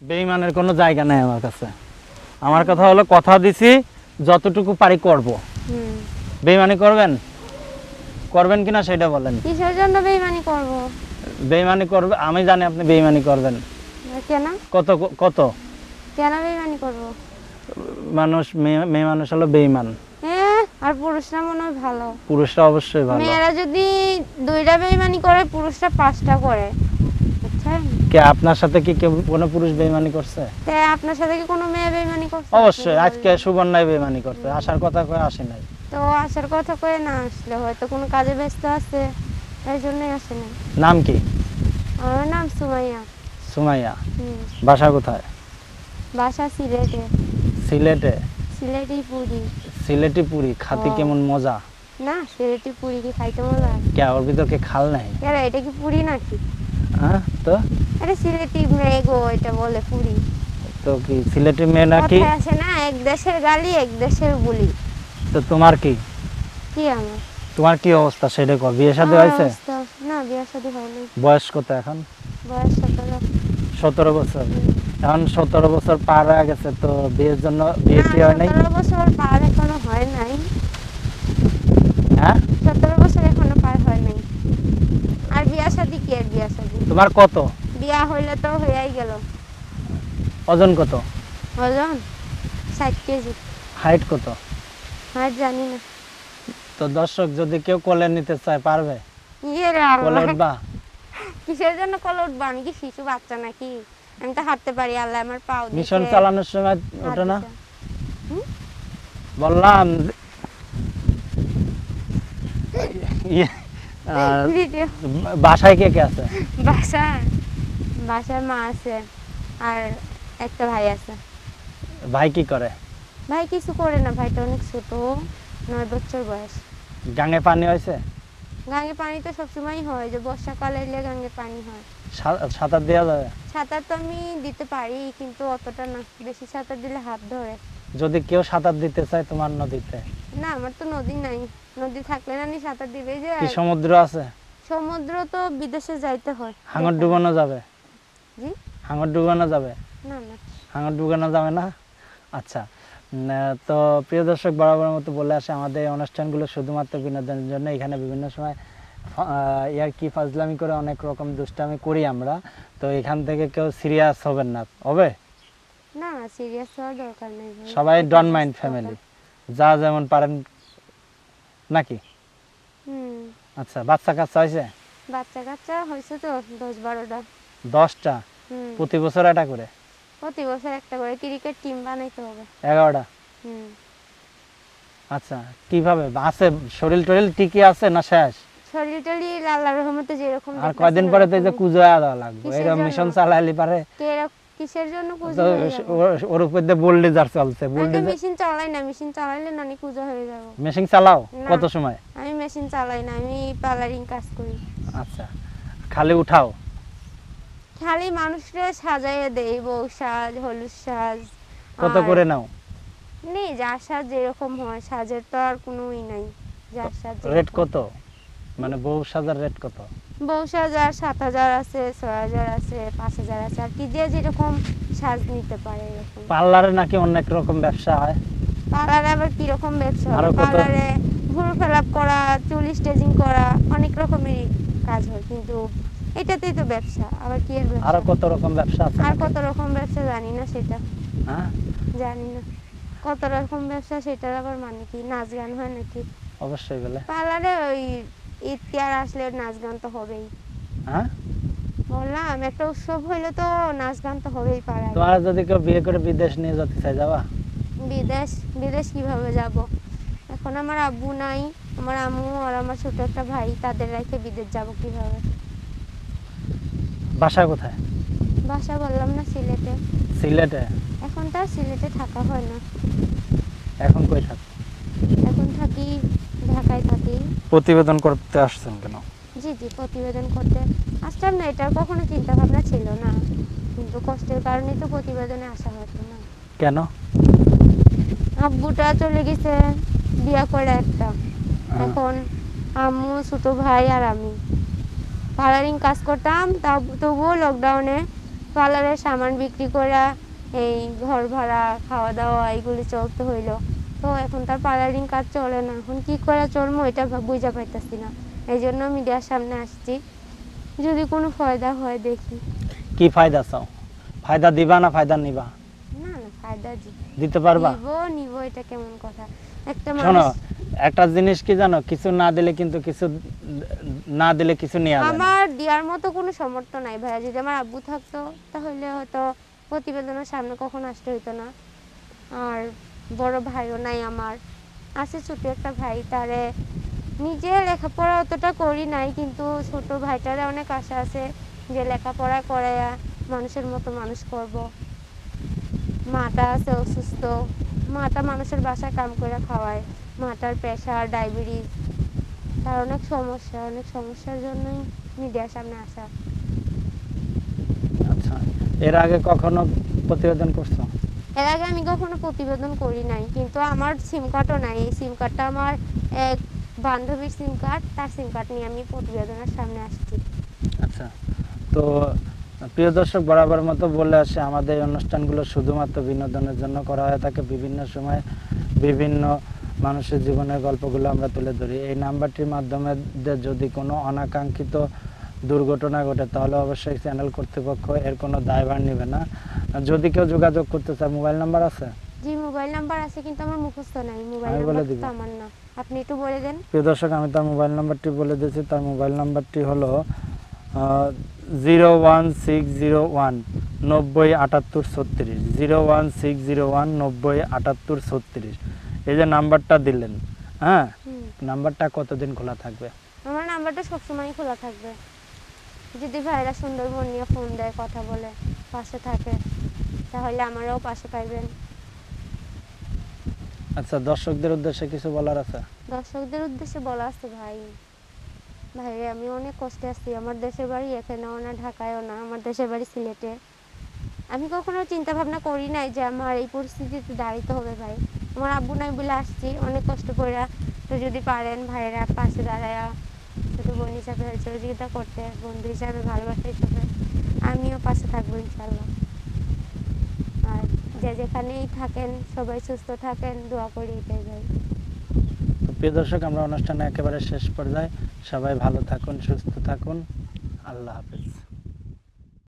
বেঈমানের কোনো জায়গা নেই আমার কাছে। আমার কথা হলো, কথা দিছি যতটুকু পারি করব। বেঈমানি করবেন কিনা সেটা বলেন। কিসের জন্য বেইমানি করব? বেঈমানি করবে, আমি জানি আপনি বেঈমানি করবেন। কেন? কত কত কেন বেইমানি করব? মানুষ, মেয়ে মানুষ হলো বেঈমান। আর পুরুষরা মনে হয় ভালো। পুরুষরা অবশ্যই ভালো। মেয়েরা যদি 2টা বেইমানি করে, পুরুষরা 5টা করে। বুঝছেন? কে আপনার সাথে কি কেউ কোনো পুরুষ বেঈমানি করছে? তে আপনার সাথে কি কোনো মেয়ে বেইমানি করছে? অবশ্যই। আজকে সুবর্ণায় বেঈমানি করছে, আসার কথা কয়ে আসে নাই। তো আসার কথা কয়ে না আসলে হয়তো কোনো কাজে ব্যস্ত আছে, এই জন্যই আসে না। নাম কি? আমার নাম সুমাইয়া। সুমাইয়া। বাসা কোথায়? বাসা সিলেটে। সিলেটে? সিলেটি পুরি। সিলেটি পুরি খাতি কেমন মজা? না, সিলেটি পুরি কি খাইতে মজা? কে ওর ভিতর কি খাল নাই? আরে এটা কি পুরি নাকি? হ্যাঁ তো আরে সিলেটি মেগো এটা বলে পুরি। তো কি সিলেটি মেয়ে নাকি? কথায় আছে না, এক দেশের গালি এক দেশের বুলি। তো তোমার কি আমার তোমার কি অবস্থা সেটা কর। বিয়ে শাদী হয়েছে? না, বিয়ে শাদী হয়নি। বয়স কত এখন? বয়স 17। 17 বছর। এখন 17 বছর পার হয়ে গেছে, তো বিয়ের জন্য বিয়ে কি হয় নাই? 17 বছর পার এখনো হয় নাই। হ্যাঁ, 17 বছর এখনো পার হয় নাই। আর বিয়ে শাদী কি? আর বিয়ে শাদী তোমার কত? বিয়া হইলে তো হয়েই গেল। ওজন কত? ওজন 60 কেজি। হাইট কত? হাইট জানি না। তো দর্শক যদি কেউ কোলে নিতে চায় পারবে? ইয়ে রে কোলে আল্লাহ, উঠবা? কিসের জন্য কোলে উঠবো? আমি কি শিশু বাচ্চা নাকি? আমি তো হাঁটতে পারি, আল্লাহ আমার পাও দিয়েছে। মিশন চালানোর সময় ওঠে না? হাত দিছে। বললাম ইয়ে, ভিডিও। বাসায় কে কে আছে? বাসায় মা আছে আর একটা ভাই আছে। ভাই কি করে? ভাই কিছু করে না, ভাইটা অনেক ছোট, 9 বছর বয়স। গাঙে পানি হয়েছে? গাঙে পানি তো সবসময় হয়, যে বর্ষাকালে এলে গাঙে পানি হয়। সাঁতার দেওয়া যাবে? সাঁতার তো আমি দিতে পারি, কিন্তু অতটা না, বেশি সাঁতার দিলে হাত ধরে। যদি কেউ সাঁতার দিতে চায় তোমার নদীতে? না, আমার তো নদী নাই। নদী থাকলে না নি সাঁতার দিবে। যে কি সমুদ্র আছে? সমুদ্র তো বিদেশে যাইতে হয়। হাঙর ডুবানো যাবে? জি, হাঙর ডুবানো যাবে? না না। হাঙর ডুবানো যাবে না? আচ্ছা। তো প্রিয় দর্শক, বরাবর মতো বলে আসে, আমাদের এই অনুষ্ঠানগুলো শুধুমাত্র বিনোদনের জন্য। এখানে বিভিন্ন সময় ইয়ার কি ফাজলামি করে অনেক রকম দুষ্টামি করি আমরা। তো এখান থেকে কেউ সিরিয়াস হবেন না, হবে? না না, সিরিয়াস হওয়ার দরকার নেই। সবাই ডন মাইন্ড ফ্যামিলি, যা যেমন পারেন নাকি? আচ্ছা, বাচ্চা কাচ্চা হয়েছে? বাচ্চা কাচ্চা হয়েছে তো 10-12টা। 10টা? প্রতি বছর একটা করে? প্রতি বছর একটা করে ক্রিকেট টিম বানাইতে হবে। 11টা? আচ্ছা, কিভাবে আছে? শরীর টরিল টিকে আছে না শেষ? শরীর টরীর আল্লাহর রহমতে যেরকম। আর কয়দিন পরে তো এই যে কুজো দেওয়া লাগবে, এরকম মিশন চালাইলি পারে। কিসের জন্য কুজো? ওর উপর দিয়ে বুলডোজার চলছে। বুলডোজার মেশিন চালাই না, মেশিন চালাইলে নানি কুজো হয়ে যাব। মেশিন চালাও? কত সময়? আমি মেশিন চালাই না, আমি পার্লারিং কাজ করি। আচ্ছা, খালি উঠাও? খালি মানুষকে সাজাইয়ে দেই, বউ সাজ, হলুদ সাজ। কত করে নাও? নেই, যার সাজ যেরকম হয়, সাজের তো আর কোনোই নাই। যার সাজ রেট কত? মানে বউ সাজার রেট কত? বউ সাজ 7,000 আছে, 6,000 আছে, 5,000 আছে, আর কি যে যেরকম সাজ নিতে পারে এরকম। পার্লারে নাকি অনেক রকম ব্যবসা হয়? পার্লারে আবার কি রকম ব্যবসা হয়? পার্লারে ভুরু ফেলাপ করা, চুল স্টেজিং করা, অনেক রকমের কাজ হয়, কিন্তু এটাতেই তো ব্যবসা। আবার কি এর ব্যবসা? আর কত রকম ব্যবসা আছে? আর কত রকম ব্যবসা জানি না সেটা। হ্যাঁ, জানি না কত রকম ব্যবসা, সেটার আবার মানে কি? নাচ গান হয় নাকি? অবশ্যই বলে। পার্লারে ওই ইফতার আসলে নাচ গান তো হবেই। হ্যাঁ, বললাম একটা উৎসব হইলে তো নাচ গান তো হবেই পাড়ায়। তোমার যদি কেউ বিয়ে করে বিদেশ নিয়ে যেতে চায়, যাবা? বিদেশ কিভাবে যাব? এখন আমার আব্বু নাই, আমার আম্মু আর আমার ছোট একটা ভাই, তাদের রেখে বিদেশ যাব কিভাবে? বাসা কোথায়? বাসা বললাম না, সিলেটে। সিলেটে? এখন তো আর সিলেটে থাকা হয় না। এখন কই থাকো? এখন থাকি ঢাকায় থাকি। প্রতিবেদন করতে আসছেন কেন? জি জি, প্রতিবেদন করতে আসতাম না, এটার কখনো চিন্তা ভাবনা ছিল না, কিন্তু কষ্টের কারণে তো প্রতিবেদনে আসা হতো না। কেন? আব্বুটা চলে গেছে বিয়া করে একটা। এখন আম্মু, ছোট ভাই আর আমি পার্লারিং কাজ করতাম, তবুও লকডাউনে পার্লারের সামান বিক্রি করে এই ঘর ভাড়া খাওয়া দাওয়া এইগুলি চলতে হইলো। তো এখন তার পার্লারিং কাজ চলে না, এখন কি করে চলবো এটা বুঝা পাইতেছি না। এই জন্য মিডিয়ার সামনে আসছি, যদি কোনো ফায়দা হয় দেখি। কি ফায়দা চাও? ফায়দা দিবা না ফায়দা নিবা? না না, ফায়দা দিতে পারবা? নিব এটা কেমন কথা? একটা শোনো, মানুষ, একটা জিনিস কি জানো, কিছু না দিলে কিন্তু কিছু না দিলে কিছু নেওয়া যায় না। আমার দেওয়ার মতো কোনো সামর্থ্য নাই ভাইয়া। যদি আমার আব্বু থাকতো তাহলে হয়তো প্রতিবেদনের সামনে কখনো আসতে হইতো না। আর বড় ভাইও নাই আমার, আছে ছোট একটা ভাই, তারে নিজে লেখাপড়া অতটা করি নাই, কিন্তু ছোট ভাইটারে অনেক আশা আছে যে লেখাপড়া করে মানুষের মতো মানুষ করব। মাটা আছে অসুস্থ, মাটা মানুষের বাসায় কাম করে খাওয়ায়, মাটার প্রেশার ডায়াবেটিস, তার অনেক সমস্যার জন্যই মিডিয়ার সামনে আসা। আচ্ছা, এর আগে কখনো প্রতিবেদন করছো? এর আগে আমি কখনো প্রতিবেদন করি নাই, কিন্তু আমার সিম কার্ডও নাই। এই সিম কার্ডটা আমার এক বান্ধবীর সিম কার্ড, তার সিম কার্ড নিয়ে আমি প্রতিবেদনের সামনে আসছি। আচ্ছা, তো প্রিয় দর্শক, বরাবর মতো বলে আসে, আমাদের এই অনুষ্ঠানগুলো শুধুমাত্র বিনোদনের জন্য করা হয়ে থাকে। বিভিন্ন সময় বিভিন্ন মানুষের জীবনের গল্পগুলো আমরা তুলে ধরি। এই নাম্বারটির মাধ্যমে যদি কোনো অনাকাঙ্ক্ষিত দুর্ঘটনা ঘটে তাহলে অবশ্যই চ্যানেল কর্তৃপক্ষ এর কোনো দায়ভার নেবে না। যদি কেউ যোগাযোগ করতে চায়, মোবাইল নাম্বার আছে? জি, মোবাইল নাম্বার আছে, কিন্তু আমার মুখস্থ নাই। মোবাইল আমি বলে নাম্বার দিব। তো আমার না, আপনি একটু বলে দেন। প্রিয় দর্শক, আমি তার মোবাইল নাম্বারটি বলে দিয়েছি। তার মোবাইল নাম্বারটি হলো 01601 90 78 36, 01601 90 78 36। এই যে নাম্বারটা দিলেন, হ্যাঁ, নাম্বারটা কতদিন খোলা থাকবে? আমার নাম্বারটা সবসময় খোলা থাকবে। যদি ভাইরা সুন্দরবন নিয়ে ফোন দেয়, কথা বলে, পাশে থাকে, তাহলে আমারও পাশে পাইবেন। আচ্ছা, দর্শকদের উদ্দেশ্যে কিছু বলার আছে? দর্শকদের উদ্দেশ্যে বলা আছে, ভাই আমি অনেক কষ্টে আছি। আমার দেশের বাড়ি এখানেও না, ঢাকায়ও না, আমার দেশের বাড়ি সিলেটে। আমি কখনো চিন্তা ভাবনা করি নাই যে আমার এই পরিস্থিতিতে দাঁড়াইতে হবে ভাই। আমার আব্বু নাই বলে আসছি অনেক কষ্ট করে। তো যদি পারেন ভাইরা পাশে দাঁড়ায়া ছোটো বোন হিসাবে সহযোগিতা করতে, বন্ধু হিসাবে, ভালোবাসা হিসাবে, আমিও পাশে থাকবো ইনশাল্লাহ। আর যে যেখানেই থাকেন সবাই সুস্থ থাকেন, দোয়া করি এটাই ভাই। তো প্রিয় দর্শক, আমরা অনুষ্ঠানে একেবারে শেষ পর্যায়ে, সবাই ভালো থাকুন, সুস্থ থাকুন, আল্লাহ হাফেজ।